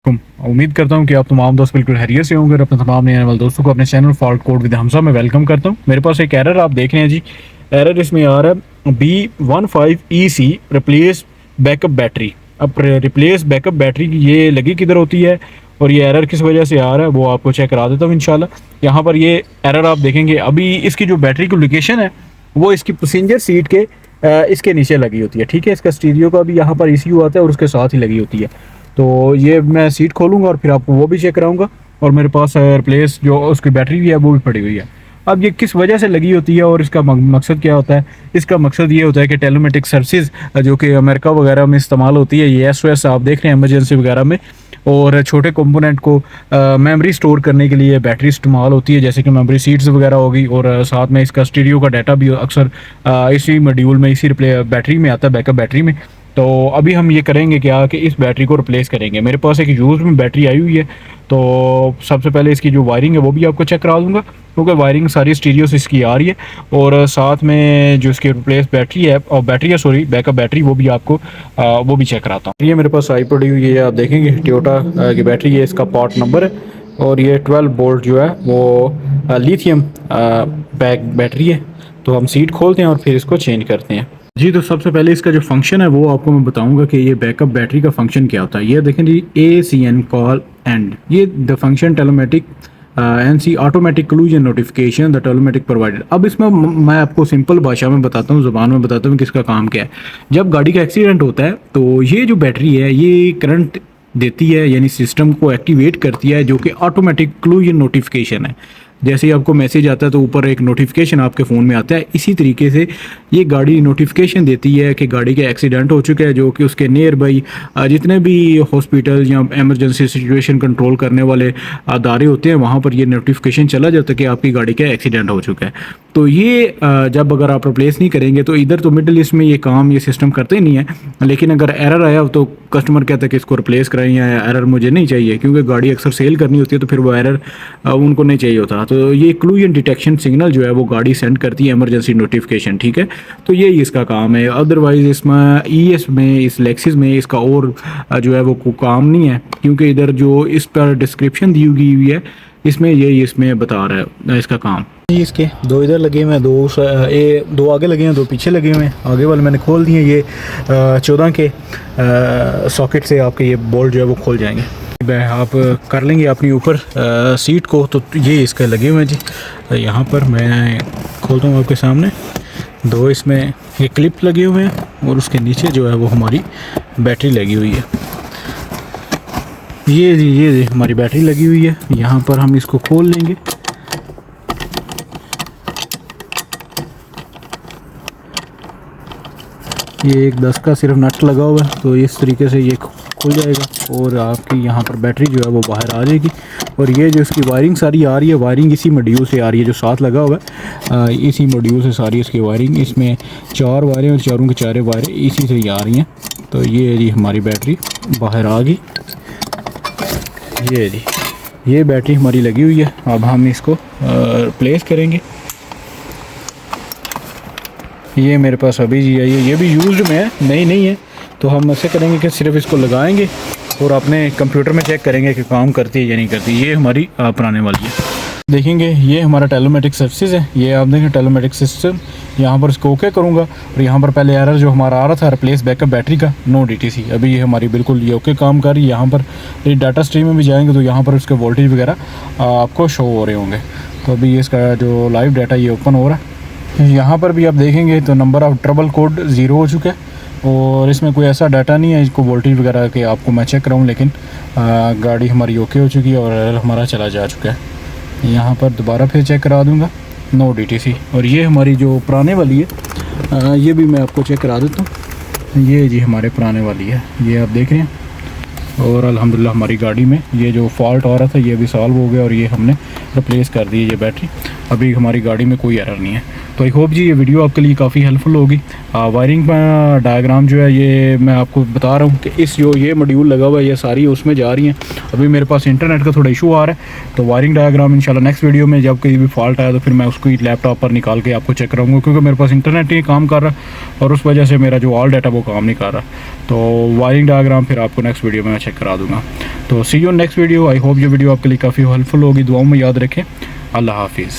उम्मीद करता हूँ कि आप तमाम दोस्त बिल्कुल खैरियत से होंगे और अपने तमाम नए आने वाले दोस्तों को अपने channel fault code with Hamza में वेलकम करता हूँ। मेरे पास एक एरर आप देख रहे हैं जी। एरर इसमें आ रहा है B15EC रिप्लेस बैकअप बैटरी। अब रिप्लेस बैकअप बैटरी की ये लगी किधर होती है और ये एरर किस वजह से आ रहा है वो आपको चेक करा देता हूँ इंशाल्लाह। यहाँ पर ये एरर आप देखेंगे, अभी इसकी जो बैटरी की लोकेशन है वो इसकी पैसेंजर सीट के इसके नीचे लगी होती है। ठीक है, इसका स्टीरियो का भी यहाँ पर ECU आता है और उसके साथ ही लगी होती है। तो ये मैं सीट खोलूँगा और फिर आपको वो भी चेक कराऊँगा। और मेरे पास रिप्लेस जो उसकी बैटरी भी है वो भी पड़ी हुई है। अब ये किस वजह से लगी होती है और इसका मकसद क्या होता है? इसका मकसद ये होता है कि टेलीमेटिक सर्विसेज जो कि अमेरिका वगैरह में इस्तेमाल होती है, ये SOS आप देख रहे हैं इमरजेंसी वगैरह में, और छोटे कंपोनेंट को मेमोरी स्टोर करने के लिए बैटरी इस्तेमाल होती है, जैसे कि मेमोरी सीट्स वगैरह होगी। और साथ में इसका स्टीरियो का डाटा भी अक्सर इसी मॉड्यूल में, इसी बैटरी में आता है, बैकअप बैटरी में। तो अभी हम ये करेंगे क्या कि इस बैटरी को रिप्लेस करेंगे। मेरे पास एक यूज़ में बैटरी आई हुई है, तो सबसे पहले इसकी जो वायरिंग है वो भी आपको चेक करा दूंगा, क्योंकि वायरिंग सारी स्टीरियो से इसकी आ रही है। और साथ में जो इसकी रिप्लेस बैटरी है, और बैटरी है सॉरी बैकअप बैटरी, वो भी आपको वो भी चेक कराता हूँ। ये मेरे पास आई पड़ी हुई है, आप देखेंगे टोयोटा की बैटरी है, इसका पार्ट नंबर है। और ये 12 वोल्ट जो है वो लिथियम बैटरी है। तो हम सीट खोलते हैं और फिर इसको चेंज करते हैं जी। तो सबसे पहले इसका जो फंक्शन है वो आपको मैं बताऊंगा कि ये बैकअप बैटरी का फंक्शन क्या होता है। ये देखें जी, ACN कॉल एंड, ये the function telematic NC automatic collision notification the telematic provided. अब इसमें मैं आपको सिंपल भाषा में बताता हूँ, ज़ुबान में बताता हूँ कि इसका काम क्या है। जब गाड़ी का एक्सीडेंट होता है तो ये जो बैटरी है ये करंट देती है, यानी सिस्टम को एक्टिवेट करती है, जो कि ऑटोमेटिक क्लूजन नोटिफिकेशन है। जैसे ही आपको मैसेज आता है तो ऊपर एक नोटिफिकेशन आपके फ़ोन में आता है। इसी तरीके से ये गाड़ी नोटिफिकेशन देती है कि गाड़ी का एक्सीडेंट हो चुका है, जो कि उसके नियर बाई जितने भी हॉस्पिटल या एमरजेंसी सिचुएशन कंट्रोल करने वाले अदारे होते हैं वहाँ पर ये नोटिफिकेशन चला जाता है कि आपकी गाड़ी का एक्सीडेंट हो चुका है। तो ये जब अगर आप रिप्लेस नहीं करेंगे तो इधर तो मिडल ईस्ट में ये काम ये सिस्टम करते ही नहीं है। लेकिन अगर एरर आया तो कस्टमर कहता है कि इसको रिप्लेस कराएं, या एरर मुझे नहीं चाहिए, क्योंकि गाड़ी अक्सर सेल करनी होती है तो फिर वो एरर उनको नहीं चाहिए होता। तो ये क्लूजन डिटेक्शन सिग्नल जो है वो गाड़ी सेंड करती है, इमरजेंसी नोटिफिकेशन। ठीक है, तो यही इसका काम है। अदरवाइज इसमें ES में, इस लेक्सिस में इसका और जो है वो कोई काम नहीं है, क्योंकि इधर जो इस पर डिस्क्रिप्शन दी हुई है इसमें यही इसमें बता रहा है इसका काम। इसके दो इधर लगे हुए हैं, दो आगे लगे हैं, दो पीछे लगे हुए हैं। आगे वाले मैंने खोल दिए, ये 14 के सॉकेट से आपके ये बोल्ट जो है वो खोल जाएंगे। आप कर लेंगे अपनी ऊपर सीट को। तो ये इसके लगे हुए हैं जी। यहाँ पर मैं खोलता हूँ आपके सामने, दो इसमें ये क्लिप लगे हुए हैं और उसके नीचे जो है वो हमारी बैटरी लगी हुई है। ये हमारी बैटरी लगी हुई है। यहाँ पर हम इसको खोल लेंगे। ये एक 10 का सिर्फ नट लगा हुआ है, तो इस तरीके से ये खुल जाएगा और आपकी यहाँ पर बैटरी जो है वो बाहर आ जाएगी। और ये जो इसकी वायरिंग सारी आ रही है, वायरिंग इसी मॉड्यूल से आ रही है जो साथ लगा हुआ है। इसी मॉड्यूल से सारी इसकी वायरिंग, इसमें 4 वायरें और चारों की चारें वायरें इसी से ही आ रही हैं। तो ये जी हमारी बैटरी बाहर आ गई। ये जी ये बैटरी हमारी लगी हुई है। अब हम इसको रिप्लेस करेंगे। ये मेरे पास अभी जी है, ये भी यूज्ड में है, नई नहीं है। तो हम ऐसे करेंगे कि सिर्फ इसको लगाएंगे और अपने कंप्यूटर में चेक करेंगे कि काम करती है या नहीं करती। ये हमारी पुराने वाली है। देखेंगे ये हमारा टेलोमेटिक सर्विसेज है। ये आप देखें टेलोमेटिक सिस्टम, यहाँ पर इसको ओके करूँगा और यहाँ पर पहले एरर जो हमारा आ रहा था रिप्लेस बैकअप बैटरी का, नो DTC, अभी ये हमारी बिल्कुल ये ओके काम कर रही है। यहाँ पर ये डाटा स्ट्रीम में भी जाएंगे तो यहाँ पर उसके वोल्टेज वगैरह आपको शो हो रहे होंगे। तो अभी इसका जो लाइव डाटा ये ओपन हो रहा है। यहाँ पर भी आप देखेंगे तो नंबर ऑफ ट्रबल कोड 0 हो चुका है और इसमें कोई ऐसा डाटा नहीं है इसको वोल्टेज वगैरह के आपको मैं चेक कराऊँ। लेकिन गाड़ी हमारी ओके हो चुकी है और एरर हमारा चला जा चुका है। यहाँ पर दोबारा फिर चेक करा दूँगा, नो DTC। और ये हमारी जो पुराने वाली है ये भी मैं आपको चेक करा देता हूँ। ये जी हमारे पुराने वाली है, ये आप देख रहे हैं। और अल्हम्दुलिल्लाह हमारी गाड़ी में ये जो फॉल्ट आ रहा था ये भी सॉल्व हो गया और ये हमने रिप्लेस कर दी ये बैटरी। अभी हमारी गाड़ी में कोई एरर नहीं है। तो आई होप जी ये वीडियो आपके लिए काफ़ी हेल्पफुल होगी। वायरिंग का डायग्राम जो है ये मैं आपको बता रहा हूँ कि इस जो ये मॉड्यूल लगा हुआ है ये सारी उसमें जा रही हैं अभी मेरे पास इंटरनेट का थोड़ा इशू आ रहा है, तो वायरिंग डायग्राम इंशाल्लाह नेक्स्ट वीडियो में जब कहीं भी फॉल्ट आया तो फिर मैं उसको ही लैपटॉप पर निकाल के आपको चेक कराऊंगा, क्योंकि मेरे पास इंटरनेट ही काम कर रहा है और उस वजह से मेरा जो ऑल डाटा वो काम नहीं कर रहा। तो वायरिंग डायग्राम फिर आपको नेक्स्ट वीडियो में मैं चेक करा दूँगा। तो see you next video. I hope ये वीडियो आपके लिए काफ़ी हेल्पफुल होगी। दुआओं में याद रखें। अल्लाह हाफिज़।